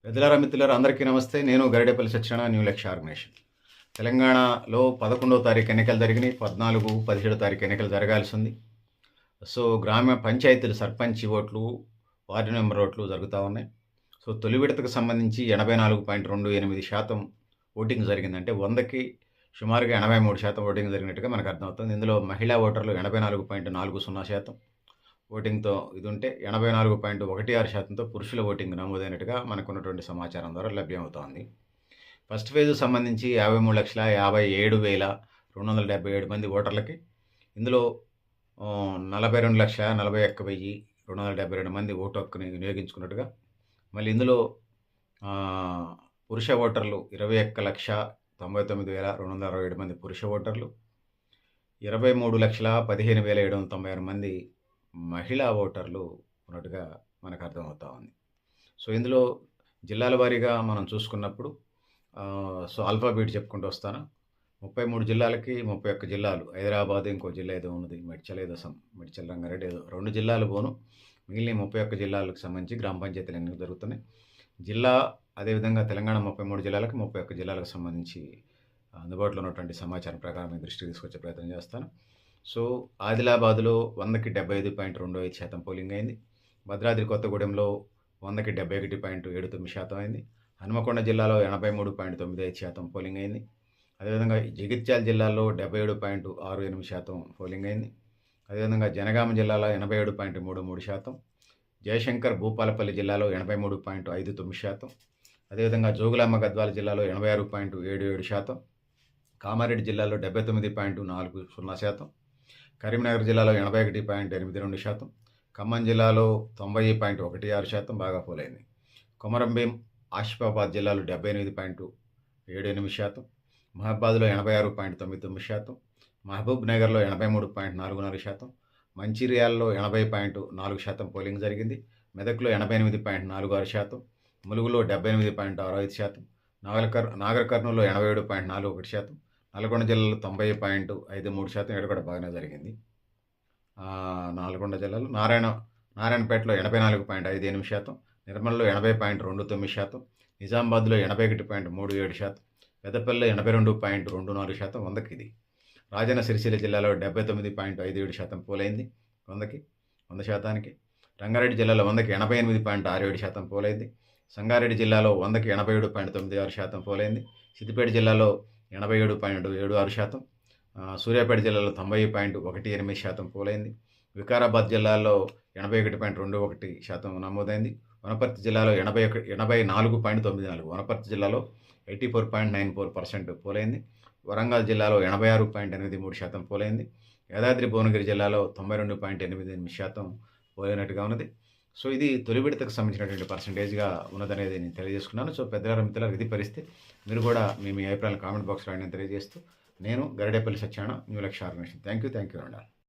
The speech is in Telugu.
పెద్దలారా మిత్రులారా అందరికీ నమస్తే. నేను గరిడేపల్లి సత్యనారాయణ, న్యూ లక్ష్య ఆర్గనైజేషన్. తెలంగాణలో 11వ తారీఖు ఎన్నికలు జరిగినాయి. 14, 17 తారీఖు ఎన్నికలు జరగాల్సి ఉంది. సో గ్రామ పంచాయతీలు సర్పంచ్ ఓట్లు, వార్డు మెంబర్ ఓట్లు జరుగుతూ ఉన్నాయి. సో తొలి విడతకు సంబంధించి 84.28% ఓటింగ్ జరిగింది. అంటే 100కి సుమారుగా 83% ఓటింగ్ జరిగినట్టుగా మనకు అర్థమవుతుంది. ఇందులో మహిళా ఓటర్లు 84.40% ఓటింగ్తో ఇది ఉంటే 84.16%తో పురుషుల ఓటింగ్ నమోదైనట్టుగా మనకున్నటువంటి సమాచారం ద్వారా లభ్యమవుతోంది. ఫస్ట్ ఫేజ్ సంబంధించి 53,57,277 మంది ఓటర్లకి, ఇందులో 42,41,272 మంది ఓటు హక్కుని వినియోగించుకున్నట్టుగా, మళ్ళీ ఇందులో పురుష ఓటర్లు 21,99,267 మంది పురుష ఓటర్లు, 23,15,796 మంది మహిళా ఓటర్లు ఉన్నట్టుగా మనకు అర్థమవుతా ఉంది. సో ఇందులో జిల్లాల వారీగా మనం చూసుకున్నప్పుడు సో ఆల్ఫాబెట్ చెప్పుకుంటూ వస్తాను. 33 జిల్లాలకి 31 జిల్లాలు, హైదరాబాద్ ఇంకో జిల్లా ఏదో ఉన్నది, మెడ్చల్ రంగారెడ్డి ఏదో 2 జిల్లాలు పోను, మిగిలిన 31 జిల్లాలకు సంబంధించి గ్రామ పంచాయతీలు ఎన్నికలు జరుగుతున్నాయి. జిల్లా అదేవిధంగా తెలంగాణ 33 జిల్లాలకు 31 జిల్లాలకు సంబంధించి అందుబాటులో ఉన్నటువంటి సమాచారం ప్రకారం మీ దృష్టికి తీసుకొచ్చే ప్రయత్నం చేస్తాను. సో ఆదిలాబాద్లో 100కి 75.25% పోలింగ్ అయింది. భద్రాద్రి కొత్తగూడెంలో 100కి 71.79% అయింది. హనుమకొండ జిల్లాలో 83.95% పోలింగ్ అయింది. అదేవిధంగా జగిత్యాల జిల్లాలో 77.68% పోలింగ్ అయింది. అదేవిధంగా జనగామ జిల్లాలో 87.33%, జయశంకర్ భూపాలపల్లి జిల్లాలో 83.59%, అదేవిధంగా జోగులాంబ గద్వాల జిల్లాలో 86.77%, కామారెడ్డి జిల్లాలో 79.40%, కరీంనగర్ జిల్లాలో 81.82%, ఖమ్మం జిల్లాలో 90.16% బాగా పోలైంది. కొమరంభీం ఆసిఫాబాద్ జిల్లాలో 78.78%, మహబాద్లో 86.99%, మహబూబ్ నగర్లో 83.44%, మంచిర్యాలలో 80.4% పోలింగ్ జరిగింది. మెదక్లో 88.46%, ములుగులో 78.65%, నాగర్ కర్నూలులో 87.41%, నల్గొండ జిల్లాలో 90.53%, ఇక్కడ కూడా బాగానే జరిగింది. నల్గొండ జిల్లాలో నారాయణపేటలో 84.58%, నిర్మల్లో 80.29%, నిజామాబాద్లో 81.37%, పెద్దపల్లిలో 82.24% 100కి ఇది. రాజన్న సిరిసిల్ల జిల్లాలో 79.57% పోలైంది 100%. రంగారెడ్డి జిల్లాలో 100కి 88.67% పోలైంది. సంగారెడ్డి జిల్లాలో 100కి 87.96% పోలైంది. సిద్దిపేట జిల్లాలో 87.76%, సూర్యాపేట జిల్లాలో 90.18% పోలైంది. వికారాబాద్ జిల్లాలో 81.21% నమోదైంది. వనపర్తి జిల్లాలో 84.94%, వనపర్తి జిల్లాలో 84.94% పోలైంది. వరంగల్ జిల్లాలో 86.83% పోలైంది. యాదాద్రి భువనగిరి జిల్లాలో 92.88% పోలైనట్టుగా ఉన్నది. సో ఇది తొలి విడతకు సంబంధించినటువంటి పర్సంటేజ్గా ఉన్నదనేది నేను తెలియజేసుకున్నాను. సో పెద్దలారా మిత్రులారా ఇది పరిస్థితి. మీరు కూడా మీ అభిప్రాయాలు కామెంట్ బాక్స్లో రాయని తెలియజేస్తూ, నేను గరిడేపల్లి సత్యనారాయణ, న్యూ లక్ష్య ఆర్గనైజేషన్. Thank you.